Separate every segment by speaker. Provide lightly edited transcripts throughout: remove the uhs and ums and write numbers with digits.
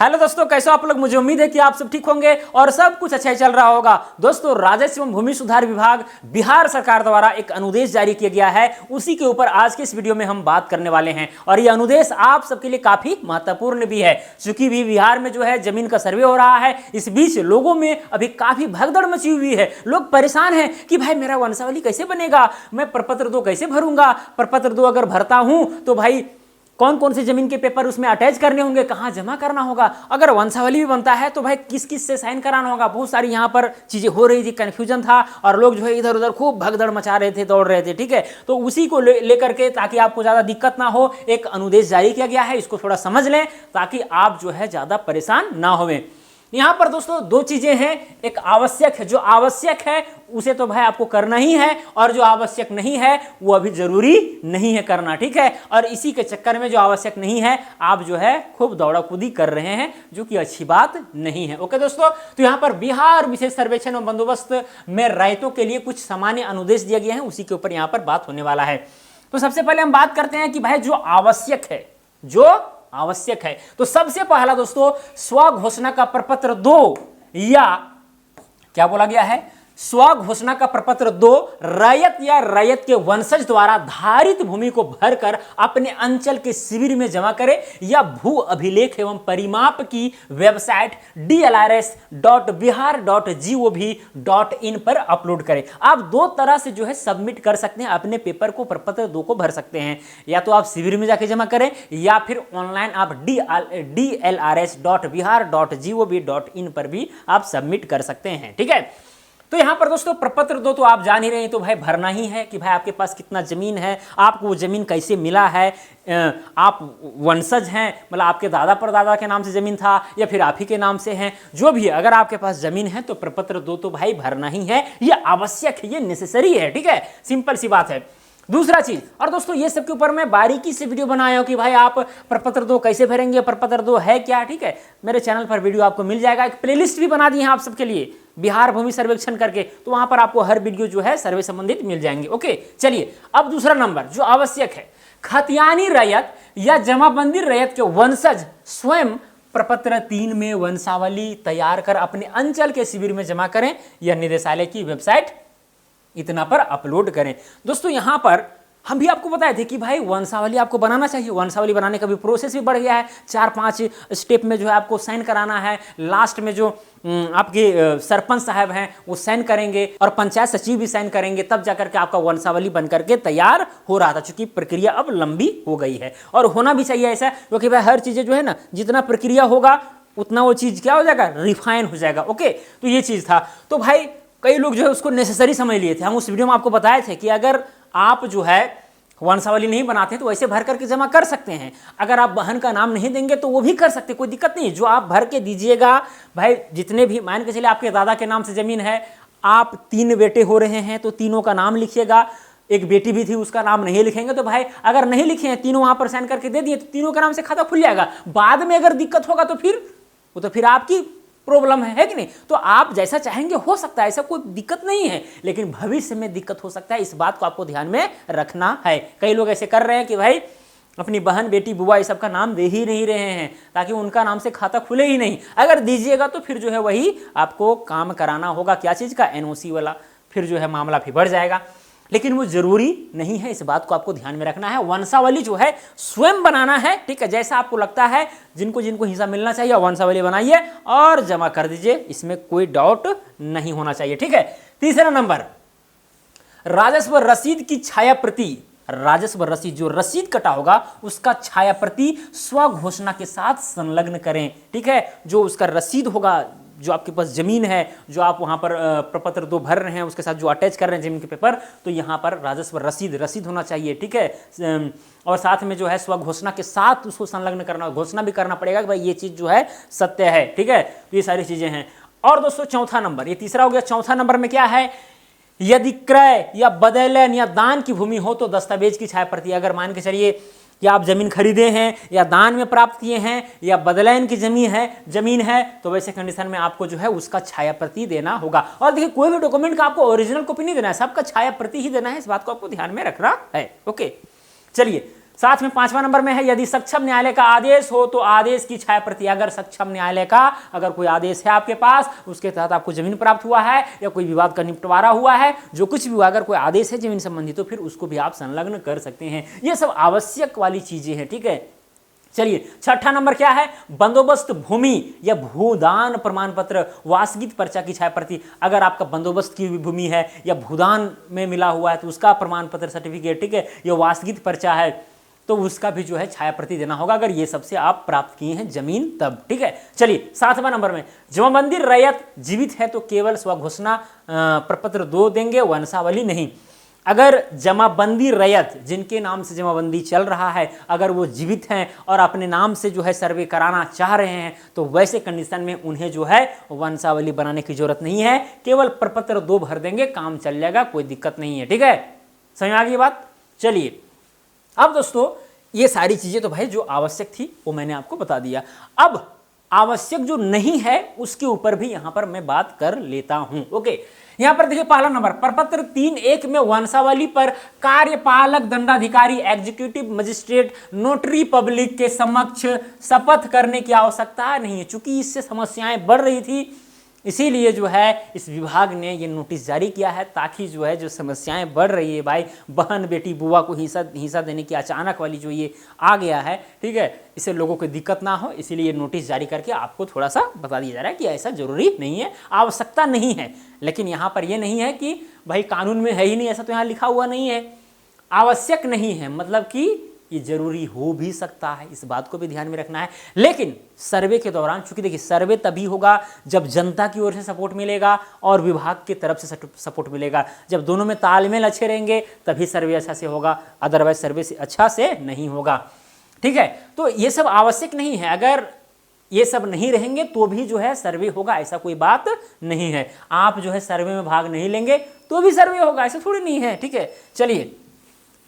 Speaker 1: Hello दोस्तों, कैसे हो आप लोग। मुझे उम्मीद है कि आप सब ठीक होंगे और सब कुछ अच्छा ही चल रहा होगा। दोस्तों, राजस्व एवं भूमि सुधार विभाग बिहार सरकार द्वारा एक अनुदेश जारी किया गया है, उसी के ऊपर आज के इस वीडियो में हम बात करने वाले हैं। और यह अनुदेश आप सबके लिए काफी महत्वपूर्ण भी है, क्योंकि भी बिहार में जो है जमीन का सर्वे हो रहा है। इस बीच लोगों में अभी काफी भगदड़ मची हुई है। लोग परेशान हैं कि भाई मेरा वंशावली कैसे बनेगा, मैं प्रपत्र 2 कैसे भरूंगा, प्रपत्र 2 अगर भरता हूं तो भाई कौन कौन सी जमीन के पेपर उसमें अटैच करने होंगे, कहां जमा करना होगा, अगर वंशावली भी बनता है तो भाई किस किस से साइन कराना होगा। बहुत सारी यहां पर चीजें हो रही थी, कंफ्यूजन था और लोग जो है इधर उधर खूब भगदड़ मचा रहे थे, दौड़ रहे थे। ठीक है, तो उसी को लेकर के, ताकि आपको ज्यादा दिक्कत ना हो, एक अनुदेश जारी किया गया है। इसको थोड़ा समझ लें ताकि आप जो है ज्यादा परेशान ना होवें। यहां पर दोस्तों 2 चीजें हैं, एक आवश्यक है, जो आवश्यक है उसे तो भाई आपको करना ही है, और जो आवश्यक नहीं है वो अभी जरूरी नहीं है करना। ठीक है, और इसी के चक्कर में जो आवश्यक नहीं है आप जो है खूब दौड़ा कूदी कर रहे हैं, जो कि अच्छी बात नहीं है। ओके दोस्तों, तो यहां पर बिहार विशेष सर्वेक्षण और बंदोबस्त में रैयतों के लिए कुछ सामान्य अनुदेश दिए गए हैं, उसी के ऊपर यहां पर बात होने वाला है। तो सबसे पहले हम बात करते हैं कि भाई जो आवश्यक है, तो सबसे पहला दोस्तों स्व घोषणा का प्रपत्र 2, या क्या बोला गया है, स्व घोषणा का प्रपत्र 2 रैयत या रैयत के वंशज द्वारा धारित भूमि को भरकर अपने अंचल के शिविर में जमा करें या भू अभिलेख एवं परिमाप की वेबसाइट dlrs.bihar.gov.in पर अपलोड करें। आप 2 तरह से जो है सबमिट कर सकते हैं, अपने पेपर को प्रपत्र 2 को भर सकते हैं, या तो आप शिविर में जाके जमा करें या फिर ऑनलाइन आप dlrs.bihar.gov.in पर भी आप सबमिट कर सकते हैं। ठीक है, तो यहां पर दोस्तों प्रपत्र 2 तो आप जान ही रहे हैं, तो भाई भरना ही है कि भाई आपके पास कितना जमीन है, आपको वो जमीन कैसे मिला है, आप वंशज हैं, मतलब आपके दादा परदादा के नाम से जमीन था या फिर आप ही के नाम से हैं, जो भी है, अगर आपके पास जमीन है तो प्रपत्र 2 तो भाई भरना ही है, ये आवश्यक है, ये नेसेसरी है। ठीक है, सिंपल सी बात है। दूसरा चीज, और दोस्तों ये सब के ऊपर मैं बारीकी से वीडियो बनाया हूं कि भाई आप प्रपत्र 2 कैसे भरेंगे, प्रपत्र 2 है क्या। ठीक है, मेरे चैनल पर वीडियो आपको मिल जाएगा, एक प्लेलिस्ट भी बना दी है आप सबके लिए बिहार भूमि सर्वेक्षण करके, तो वहां पर आपको हर वीडियो जो है सर्वे संबंधित मिल जाएंगे। ओके, चलिए अब दूसरा नंबर जो आवश्यक है, खतियानी रैयत या जमाबंदी रैयत के वंशज स्वयं प्रपत्र 3 में वंशावली तैयार कर अपने अंचल के शिविर में जमा करें या निदेशालय की वेबसाइट इतना पर अपलोड करें। दोस्तों यहां पर हम भी आपको बताए थे कि भाई वंशावली आपको बनाना चाहिए, वंशावली बनाने का भी प्रोसेस भी बढ़ गया है, 4-5 स्टेप में जो है आपको साइन कराना है, लास्ट में जो आपके सरपंच साहब हैं वो साइन करेंगे और पंचायत सचिव भी साइन करेंगे, तब जाकर के आपका वंशावली बन करके तैयार हो रहा था, क्योंकि प्रक्रिया अब लंबी हो गई है और होना भी चाहिए ऐसा, क्योंकि भाई हर चीज़ें जो है ना, जितना प्रक्रिया होगा उतना वो चीज़ क्या हो जाएगा, रिफाइन हो जाएगा। ओके, तो ये चीज़ था। तो भाई कई लोग जो है उसको नेसेसरी समझ लिए थे, हम उस वीडियो में आपको बताए थे कि अगर आप जो है वंशावली नहीं बनाते तो ऐसे भर करके जमा कर सकते हैं, अगर आप बहन का नाम नहीं देंगे तो वो भी कर सकते, कोई दिक्कत नहीं। जो आप भर के दीजिएगा भाई, जितने भी मान के चलिए आपके दादा के नाम से जमीन है, आप 3 बेटे हो रहे हैं तो तीनों का नाम लिखिएगा, एक बेटी भी थी उसका नाम नहीं लिखेंगे तो भाई अगर नहीं लिखे हैं, तीनों वहां पर साइन करके दे दिए तो तीनों का नाम से खाता खुल जाएगा। बाद में अगर दिक्कत होगा तो फिर वो तो फिर आपकी प्रॉब्लम है कि नहीं। तो आप जैसा चाहेंगे हो सकता है, ऐसा कोई दिक्कत नहीं है, लेकिन भविष्य में दिक्कत हो सकता है, इस बात को आपको ध्यान में रखना है। कई लोग ऐसे कर रहे हैं कि भाई अपनी बहन बेटी बुआ ये सब का नाम दे ही नहीं रहे हैं, ताकि उनका नाम से खाता खुले ही नहीं। अगर दीजिएगा तो फिर जो है वही आपको काम कराना होगा, क्या चीज़ का, एनओसी वाला, फिर जो है मामला फिर बढ़ जाएगा, लेकिन वो जरूरी नहीं है, इस बात को आपको ध्यान में रखना है। वंशावली जो है स्वयं बनाना है, ठीक है, जैसा आपको लगता है, जिनको जिनको हिस्सा मिलना चाहिए वंशावली बनाइए और जमा कर दीजिए, इसमें कोई डाउट नहीं होना चाहिए। ठीक है, तीसरा नंबर, राजस्व रसीद की छाया प्रति, राजस्व रसीद जो रसीद कटा होगा उसका छाया प्रति स्व घोषणा के साथ संलग्न करें। ठीक है, जो उसका रसीद होगा, जो आपके पास जमीन है, जो आप वहां पर प्रपत्र 2 भर रहे हैं, उसके साथ जो अटैच कर रहे हैं जमीन के पेपर, तो यहाँ पर राजस्व रसीद होना चाहिए। ठीक है, और साथ में जो है स्व घोषणा के साथ उसको संलग्न करना, घोषणा भी करना पड़ेगा कि भाई ये चीज जो है सत्य है। ठीक है, तो ये सारी चीजें हैं। और दोस्तों चौथा नंबर, ये तीसरा हो गया, चौथा नंबर में क्या है, यदि क्रय या बदलन या दान की भूमि हो तो दस्तावेज की छाया प्रति, अगर मान के चलिए कि आप जमीन खरीदे हैं या दान में प्राप्त किए हैं या बदलैन की जमीन है तो वैसे कंडीशन में आपको जो है उसका छाया प्रति देना होगा। और देखिए कोई भी डॉक्यूमेंट का आपको ओरिजिनल कॉपी नहीं देना है, सबका छाया प्रति ही देना है, इस बात को आपको ध्यान में रखना है। ओके, चलिए साथ में 5वां नंबर में है, यदि सक्षम न्यायालय का आदेश हो तो आदेश की छाया प्रति। अगर सक्षम न्यायालय का अगर कोई आदेश है आपके पास, उसके तहत आपको जमीन प्राप्त हुआ है या कोई विवाद का निपटवारा हुआ है, जो कुछ भी हुआ, अगर कोई आदेश है जमीन संबंधी तो फिर उसको भी आप संलग्न कर सकते हैं। ये सब आवश्यक वाली चीजें हैं, ठीक है। चलिए 6ठा नंबर क्या है, बंदोबस्त भूमि या भूदान प्रमाण पत्र, वासगीत पर्चा की छाया प्रति। अगर आपका बंदोबस्त की हुई भूमि है या भूदान में मिला हुआ है तो उसका प्रमाण पत्र सर्टिफिकेट, ठीक है, या वासगीत पर्चा है तो उसका भी जो है छाया प्रति देना होगा, अगर ये सबसे आप प्राप्त किए हैं जमीन तब, ठीक है। चलिए 7वां नंबर में, जमाबंदी रैयत जीवित है तो केवल स्वघोषणा प्रपत्र 2 देंगे, वंशावली नहीं। अगर जमाबंदी रैयत जिनके नाम से जमाबंदी चल रहा है, अगर वो जीवित हैं और अपने नाम से जो है सर्वे कराना चाह रहे हैं तो वैसे कंडीशन में उन्हें जो है वंशावली बनाने की जरूरत नहीं है, केवल प्रपत्र 2 भर देंगे, काम चल जाएगा, कोई दिक्कत नहीं है, ठीक है। समझ में आ गई बात। चलिए अब दोस्तों ये सारी चीजें तो भाई जो आवश्यक थी वो मैंने आपको बता दिया। अब आवश्यक जो नहीं है उसके ऊपर भी यहां पर मैं बात कर लेता हूं। ओके, यहां पर देखिए पहला नंबर, प्रपत्र 3.1 में वंशावली पर कार्यपालक दंडाधिकारी, एग्जीक्यूटिव मजिस्ट्रेट, नोटरी पब्लिक के समक्ष शपथ करने की आवश्यकता नहीं है। चूंकि इससे समस्याएं बढ़ रही थी इसीलिए जो है इस विभाग ने ये नोटिस जारी किया है, ताकि जो है जो समस्याएं बढ़ रही है भाई, बहन बेटी बुआ को हिस्सा देने की अचानक वाली जो ये आ गया है, ठीक है, इससे लोगों को दिक्कत ना हो, इसीलिए ये नोटिस जारी करके आपको थोड़ा सा बता दिया जा रहा है कि ऐसा जरूरी नहीं है, आवश्यकता नहीं है। लेकिन यहाँ पर ये नहीं है कि भाई कानून में है ही नहीं, ऐसा तो यहाँ लिखा हुआ नहीं है। आवश्यक नहीं है मतलब कि ये जरूरी हो भी सकता है, इस बात को भी ध्यान में रखना है। लेकिन सर्वे के दौरान, चूंकि देखिए सर्वे तभी होगा जब जनता की ओर से सपोर्ट मिलेगा और विभाग की तरफ से सपोर्ट मिलेगा। जब दोनों में तालमेल अच्छे रहेंगे तभी सर्वे अच्छा से होगा, अदरवाइज सर्वे से अच्छा से नहीं होगा, ठीक है। तो ये सब आवश्यक नहीं है, अगर ये सब नहीं रहेंगे तो भी जो है सर्वे होगा, ऐसा कोई बात नहीं है। आप जो है सर्वे में भाग नहीं लेंगे तो भी सर्वे होगा, ऐसा थोड़ी नहीं है, ठीक है। चलिए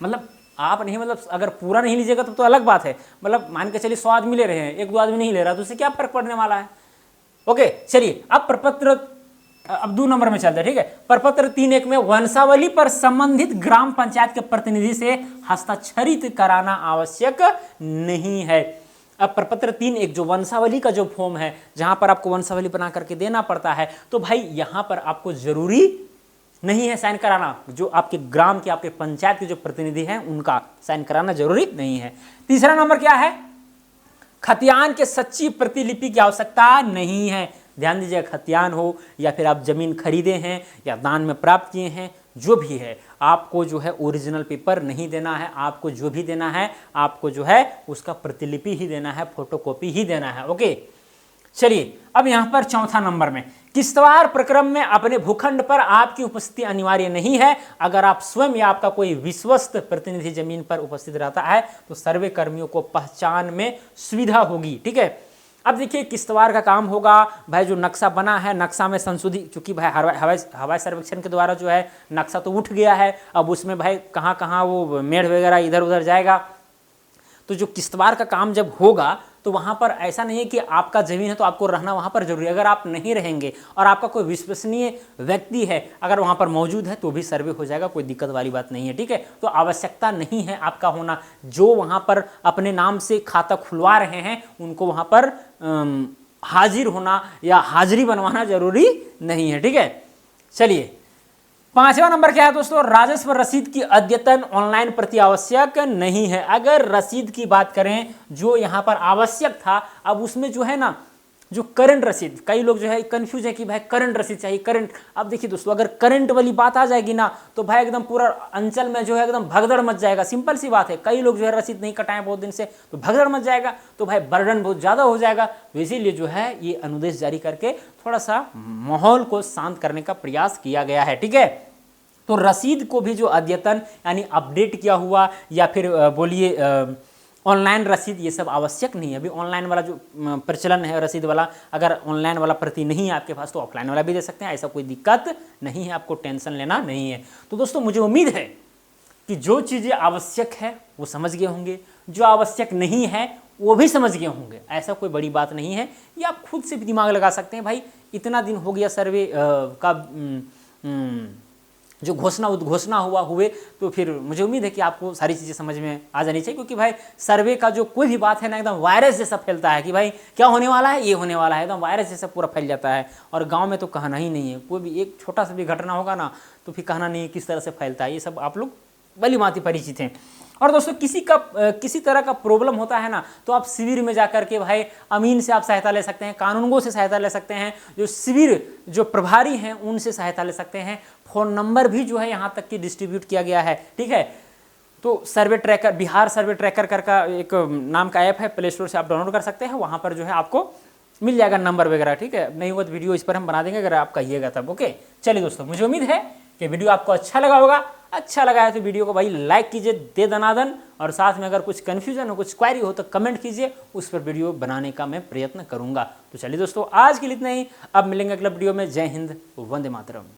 Speaker 1: मतलब आप नहीं, मतलब अगर पूरा नहीं लीजिएगा तब तो अलग बात है, मतलब मान के चलिए 100 आदमी ले रहे हैं, 1-2 आदमी नहीं ले रहा तो उससे क्या फर्क पड़ने वाला है। ओके चलिए अब प्रपत्र, अब 2 नंबर में चलते हैं, ठीक है। प्रपत्र 3.1 में वंशावली पर संबंधित ग्राम पंचायत के प्रतिनिधि से हस्ताक्षरित कराना आवश्यक नहीं है। अब प्रपत्र 3.1 जो वंशावली का जो फॉर्म है, जहां पर आपको वंशावली बना करके देना पड़ता है, तो भाई यहां पर आपको जरूरी नहीं है साइन कराना, जो आपके ग्राम के आपके पंचायत के जो प्रतिनिधि हैं उनका साइन कराना जरूरी नहीं है। तीसरा नंबर क्या है, खतियान के सच्ची प्रतिलिपि की आवश्यकता नहीं है। ध्यान दीजिए, खतियान हो या फिर आप जमीन खरीदे हैं या दान में प्राप्त किए हैं, जो भी है आपको जो है ओरिजिनल पेपर नहीं देना है, आपको जो भी देना है आपको जो है उसका प्रतिलिपि ही देना है, फोटोकॉपी ही देना है। ओके चलिए अब यहां पर चौथा नंबर में, किश्तवाड़ प्रक्रम में अपने भूखंड पर आपकी उपस्थिति अनिवार्य नहीं है। अगर आप स्वयं या आपका कोई विश्वस्त प्रतिनिधि जमीन पर उपस्थित रहता है तो सर्वे कर्मियों को पहचान में सुविधा होगी, ठीक है। अब देखिए किश्तवाड़ का काम होगा भाई, जो नक्शा बना है नक्शा में संशोधित, चूंकि भाई हवाई सर्वेक्षण के द्वारा जो है नक्शा तो उठ गया है, अब उसमें भाई कहाँ कहाँ वो मेढ़ वगैरह इधर उधर जाएगा, तो जो किश्तवाड़ का काम जब होगा तो वहाँ पर ऐसा नहीं है कि आपका ज़मीन है तो आपको रहना वहाँ पर जरूरी है। अगर आप नहीं रहेंगे और आपका कोई विश्वसनीय व्यक्ति है अगर वहाँ पर मौजूद है तो भी सर्वे हो जाएगा, कोई दिक्कत वाली बात नहीं है, ठीक है। तो आवश्यकता नहीं है आपका होना, जो वहाँ पर अपने नाम से खाता खुलवा रहे हैं उनको वहाँ पर हाजिर होना या हाजिरी बनवाना जरूरी नहीं है, ठीक है। चलिए 5वां नंबर क्या है दोस्तों, राजस्व रसीद की अद्यतन ऑनलाइन प्रति आवश्यक नहीं है। अगर रसीद की बात करें जो यहाँ पर आवश्यक था, अब उसमें जो है ना जो करंट रसीद, कई लोग जो है कंफ्यूज है कि भाई करंट रसीद चाहिए, करंट। अब देखिए दोस्तों, अगर करंट वाली बात आ जाएगी ना तो भाई एकदम पूरा अंचल में जो है एकदम भगदड़ मच जाएगा। सिंपल सी बात है, कई लोग जो है रसीद नहीं कटाएं बहुत दिन से तो भगदड़ मच जाएगा, तो भाई बर्डन बहुत ज़्यादा हो जाएगा। तो इसीलिए जो है ये अनुदेश जारी करके थोड़ा सा माहौल को शांत करने का प्रयास किया गया है, ठीक है। तो रसीद को भी जो अद्यतन यानी अपडेट किया हुआ या फिर बोलिए ऑनलाइन रसीद, ये सब आवश्यक नहीं है। अभी ऑनलाइन वाला जो प्रचलन है रसीद वाला, अगर ऑनलाइन वाला प्रति नहीं है आपके पास तो ऑफलाइन वाला भी दे सकते हैं, ऐसा कोई दिक्कत नहीं है, आपको टेंशन लेना नहीं है। तो दोस्तों मुझे उम्मीद है कि जो चीज़ें आवश्यक है वो समझ गए होंगे, जो आवश्यक नहीं है वो भी समझ गए होंगे, ऐसा कोई बड़ी बात नहीं है। ये आप खुद से भी दिमाग लगा सकते हैं, भाई इतना दिन हो गया सर्वे का जो घोषणा उद्घोषणा हुए तो फिर मुझे उम्मीद है कि आपको सारी चीज़ें समझ में आ जानी चाहिए, क्योंकि भाई सर्वे का जो कोई भी बात है ना एकदम वायरस जैसा फैलता है कि भाई क्या होने वाला है, ये होने वाला है, एकदम वायरस जैसा पूरा फैल जाता है। और गांव में तो कहना ही नहीं है, कोई भी एक छोटा सा भी घटना होगा ना तो फिर कहना नहीं है किस तरह से फैलता है, ये सब आप लोग भली भांति परिचित हैं। और दोस्तों किसी तरह का प्रॉब्लम होता है ना तो आप शिविर में जाकर के भाई अमीन से आप सहायता ले सकते हैं, कानूनगो से सहायता ले सकते हैं, जो शिविर जो प्रभारी हैं उनसे सहायता ले सकते हैं। फ़ोन नंबर भी जो है यहाँ तक कि डिस्ट्रीब्यूट किया गया है, ठीक है। तो सर्वे ट्रैकर, बिहार सर्वे ट्रैकर कर का एक नाम का ऐप है, प्ले स्टोर से आप डाउनलोड कर सकते हैं, वहाँ पर जो है आपको मिल जाएगा नंबर वगैरह, ठीक है। नहीं हुआ तो वीडियो इस पर हम बना देंगे अगर आप कहिएगा तब, ओके। चलिए दोस्तों, मुझे उम्मीद है कि वीडियो आपको अच्छा लगा होगा। अच्छा लगा है तो वीडियो को भाई लाइक कीजिए दे दनादन, और साथ में अगर कुछ कन्फ्यूजन हो, कुछ क्वेरी हो तो कमेंट कीजिए, उस पर वीडियो बनाने का मैं प्रयत्न करूंगा। तो चलिए दोस्तों, आज के लिए इतना ही, अब मिलेंगे अगला वीडियो में। जय हिंद, वंदे मातरम।